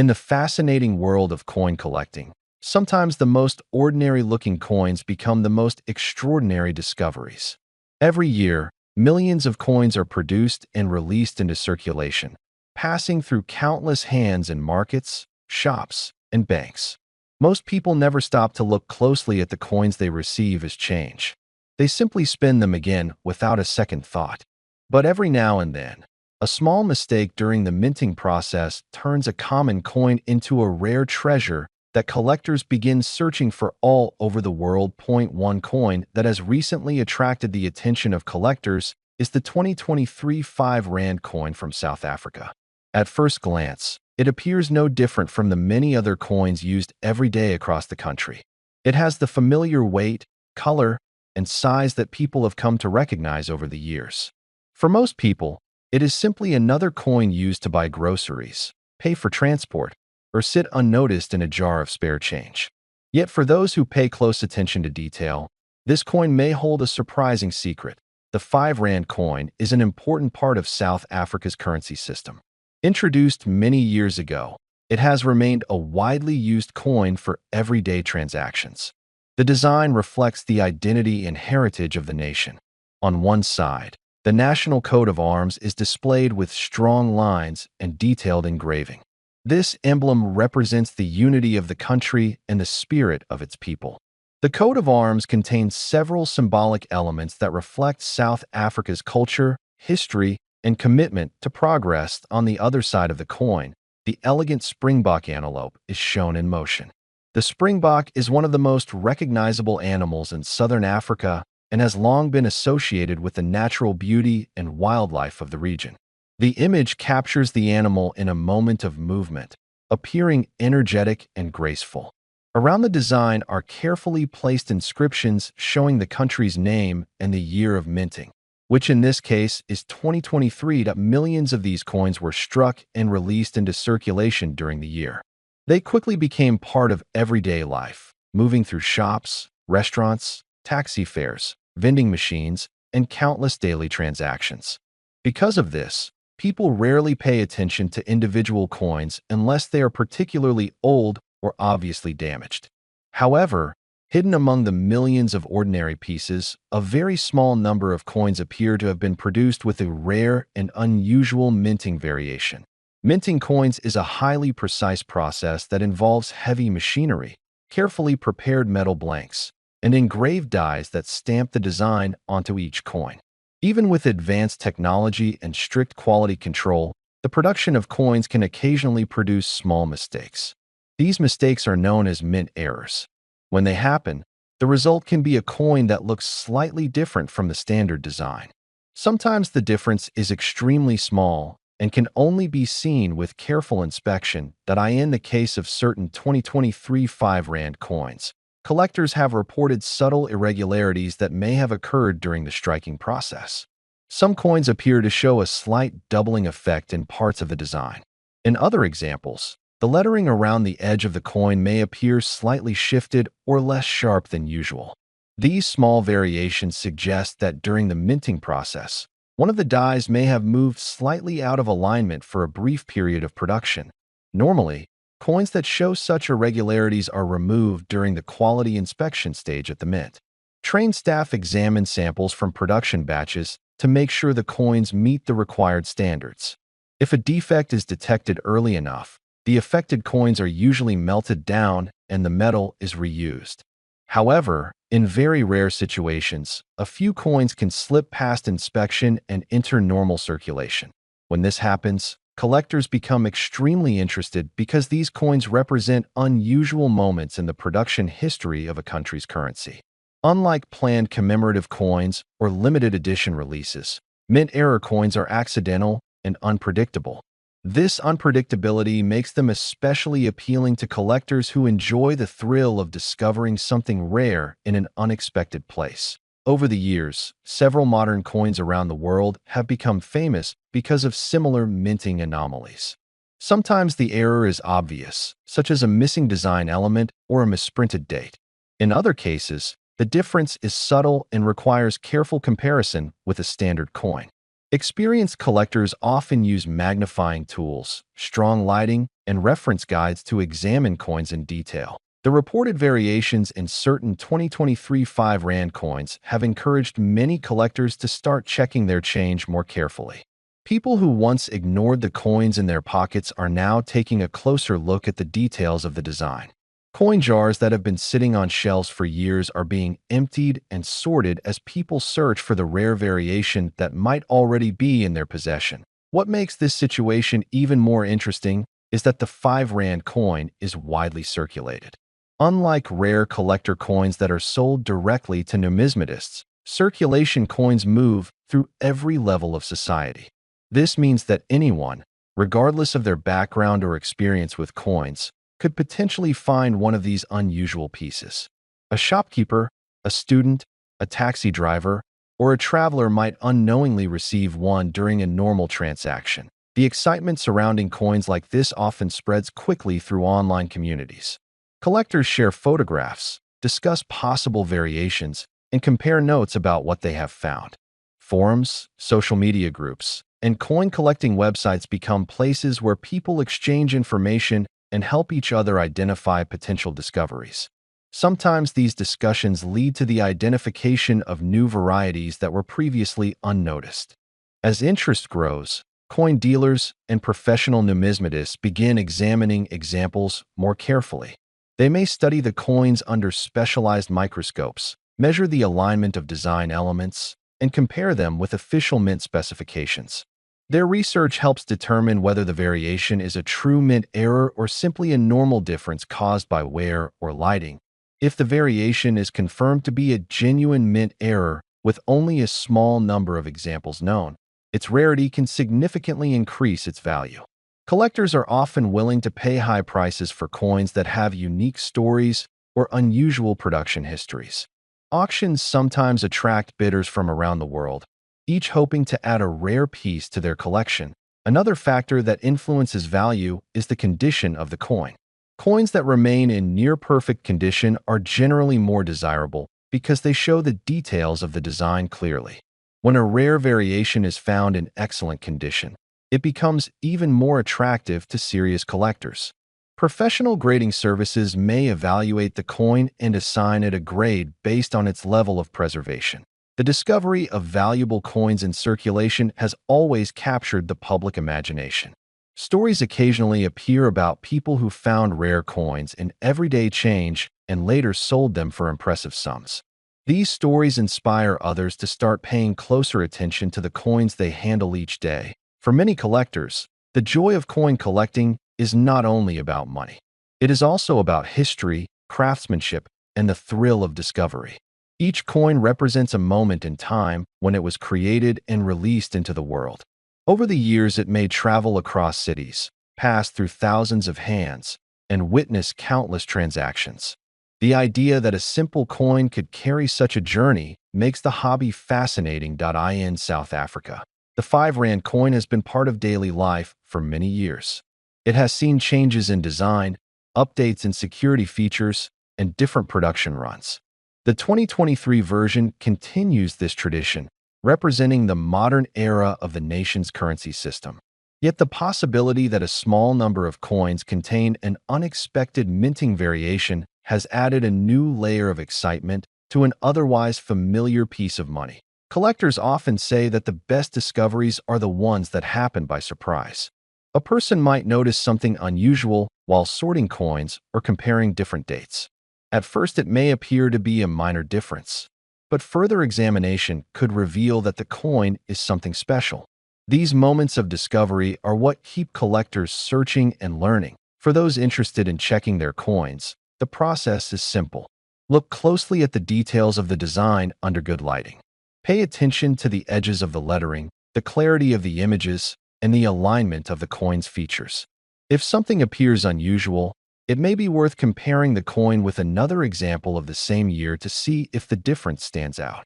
In the fascinating world of coin collecting, sometimes the most ordinary-looking coins become the most extraordinary discoveries. Every year, millions of coins are produced and released into circulation, passing through countless hands in markets, shops, and banks. Most people never stop to look closely at the coins they receive as change. They simply spend them again without a second thought. But every now and then, a small mistake during the minting process turns a common coin into a rare treasure that collectors begin searching for all over the world. One coin that has recently attracted the attention of collectors is the 2023 5 Rand coin from South Africa. At first glance, it appears no different from the many other coins used every day across the country. It has the familiar weight, color, and size that people have come to recognize over the years. For most people, it is simply another coin used to buy groceries, pay for transport, or sit unnoticed in a jar of spare change. Yet for those who pay close attention to detail, this coin may hold a surprising secret. The 5 Rand coin is an important part of South Africa's currency system. Introduced many years ago, it has remained a widely used coin for everyday transactions. The design reflects the identity and heritage of the nation. On one side, the national coat of arms is displayed with strong lines and detailed engraving. This emblem represents the unity of the country and the spirit of its people. The coat of arms contains several symbolic elements that reflect South Africa's culture, history, and commitment to progress. On the other side of the coin, the elegant springbok antelope is shown in motion. The springbok is one of the most recognizable animals in southern Africa and has long been associated with the natural beauty and wildlife of the region. The image captures the animal in a moment of movement, appearing energetic and graceful. Around the design are carefully placed inscriptions showing the country's name and the year of minting, which in this case is 2023. Millions of these coins were struck and released into circulation during the year. They quickly became part of everyday life, moving through shops, restaurants, taxi fares, vending machines, and countless daily transactions. Because of this, people rarely pay attention to individual coins unless they are particularly old or obviously damaged. However, hidden among the millions of ordinary pieces, a very small number of coins appear to have been produced with a rare and unusual minting variation. Minting coins is a highly precise process that involves heavy machinery, carefully prepared metal blanks, and engraved dies that stamp the design onto each coin. Even with advanced technology and strict quality control, the production of coins can occasionally produce small mistakes. These mistakes are known as mint errors. When they happen, the result can be a coin that looks slightly different from the standard design. Sometimes the difference is extremely small and can only be seen with careful inspection. In the case of certain 2023 5 Rand coins, collectors have reported subtle irregularities that may have occurred during the striking process. Some coins appear to show a slight doubling effect in parts of the design. In other examples, the lettering around the edge of the coin may appear slightly shifted or less sharp than usual. These small variations suggest that during the minting process, one of the dies may have moved slightly out of alignment for a brief period of production. Normally, coins that show such irregularities are removed during the quality inspection stage at the mint. Trained staff examine samples from production batches to make sure the coins meet the required standards. If a defect is detected early enough, the affected coins are usually melted down and the metal is reused. However, in very rare situations, a few coins can slip past inspection and enter normal circulation. When this happens, collectors become extremely interested because these coins represent unusual moments in the production history of a country's currency. Unlike planned commemorative coins or limited edition releases, mint error coins are accidental and unpredictable. This unpredictability makes them especially appealing to collectors who enjoy the thrill of discovering something rare in an unexpected place. Over the years, several modern coins around the world have become famous because of similar minting anomalies. Sometimes the error is obvious, such as a missing design element or a misprinted date. In other cases, the difference is subtle and requires careful comparison with a standard coin. Experienced collectors often use magnifying tools, strong lighting, and reference guides to examine coins in detail. The reported variations in certain 2023 5 Rand coins have encouraged many collectors to start checking their change more carefully. People who once ignored the coins in their pockets are now taking a closer look at the details of the design. Coin jars that have been sitting on shelves for years are being emptied and sorted as people search for the rare variation that might already be in their possession. What makes this situation even more interesting is that the 5 Rand coin is widely circulated. Unlike rare collector coins that are sold directly to numismatists, circulation coins move through every level of society. This means that anyone, regardless of their background or experience with coins, could potentially find one of these unusual pieces. A shopkeeper, a student, a taxi driver, or a traveler might unknowingly receive one during a normal transaction. The excitement surrounding coins like this often spreads quickly through online communities. Collectors share photographs, discuss possible variations, and compare notes about what they have found. Forums, social media groups, and coin collecting websites become places where people exchange information and help each other identify potential discoveries. Sometimes these discussions lead to the identification of new varieties that were previously unnoticed. As interest grows, coin dealers and professional numismatists begin examining examples more carefully. They may study the coins under specialized microscopes, measure the alignment of design elements, and compare them with official mint specifications. Their research helps determine whether the variation is a true mint error or simply a normal difference caused by wear or lighting. If the variation is confirmed to be a genuine mint error with only a small number of examples known, its rarity can significantly increase its value. Collectors are often willing to pay high prices for coins that have unique stories or unusual production histories. Auctions sometimes attract bidders from around the world, each hoping to add a rare piece to their collection. Another factor that influences value is the condition of the coin. Coins that remain in near-perfect condition are generally more desirable because they show the details of the design clearly. When a rare variation is found in excellent condition, it becomes even more attractive to serious collectors. Professional grading services may evaluate the coin and assign it a grade based on its level of preservation. The discovery of valuable coins in circulation has always captured the public imagination. Stories occasionally appear about people who found rare coins in everyday change and later sold them for impressive sums. These stories inspire others to start paying closer attention to the coins they handle each day. For many collectors, the joy of coin collecting is not only about money. It is also about history, craftsmanship, and the thrill of discovery. Each coin represents a moment in time when it was created and released into the world. Over the years, it may travel across cities, pass through thousands of hands, and witness countless transactions. The idea that a simple coin could carry such a journey makes the hobby fascinating. In South Africa, the 5 Rand coin has been part of daily life for many years. It has seen changes in design, updates in security features, and different production runs. The 2023 version continues this tradition, representing the modern era of the nation's currency system. Yet the possibility that a small number of coins contain an unexpected minting variation has added a new layer of excitement to an otherwise familiar piece of money. Collectors often say that the best discoveries are the ones that happen by surprise. A person might notice something unusual while sorting coins or comparing different dates. At first, it may appear to be a minor difference, but further examination could reveal that the coin is something special. These moments of discovery are what keep collectors searching and learning. For those interested in checking their coins, the process is simple. Look closely at the details of the design under good lighting. Pay attention to the edges of the lettering, the clarity of the images, and the alignment of the coin's features. If something appears unusual, it may be worth comparing the coin with another example of the same year to see if the difference stands out.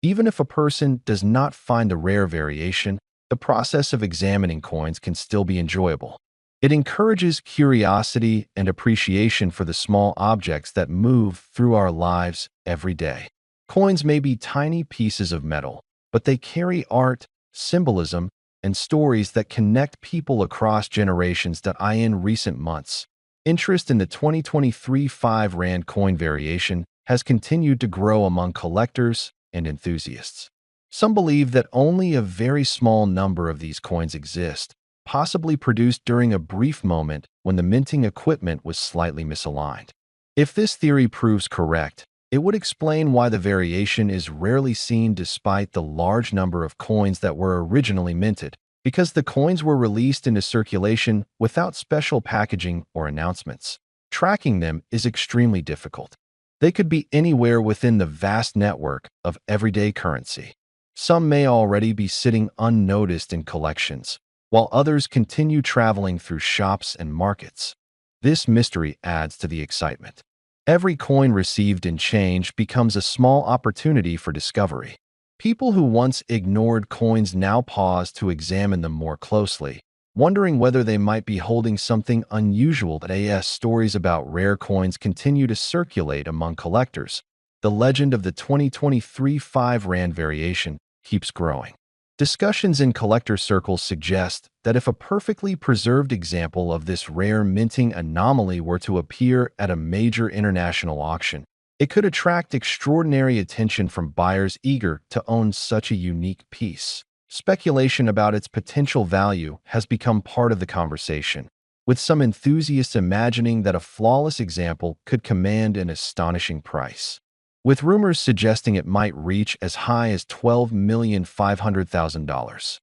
Even if a person does not find the rare variation, the process of examining coins can still be enjoyable. It encourages curiosity and appreciation for the small objects that move through our lives every day. Coins may be tiny pieces of metal, but they carry art, symbolism, and stories that connect people across generations. In recent months, interest in the 2023 5 Rand coin variation has continued to grow among collectors and enthusiasts. Some believe that only a very small number of these coins exist, possibly produced during a brief moment when the minting equipment was slightly misaligned. If this theory proves correct, it would explain why the variation is rarely seen despite the large number of coins that were originally minted, because the coins were released into circulation without special packaging or announcements. Tracking them is extremely difficult. They could be anywhere within the vast network of everyday currency. Some may already be sitting unnoticed in collections, while others continue traveling through shops and markets. This mystery adds to the excitement. Every coin received in change becomes a small opportunity for discovery. People who once ignored coins now pause to examine them more closely, wondering whether they might be holding something unusual. As stories about rare coins continue to circulate among collectors, the legend of the 2023 5 Rand variation keeps growing. Discussions in collector circles suggest that if a perfectly preserved example of this rare minting anomaly were to appear at a major international auction, it could attract extraordinary attention from buyers eager to own such a unique piece. Speculation about its potential value has become part of the conversation, with some enthusiasts imagining that a flawless example could command an astonishing price, with rumors suggesting it might reach as high as $12,500,000.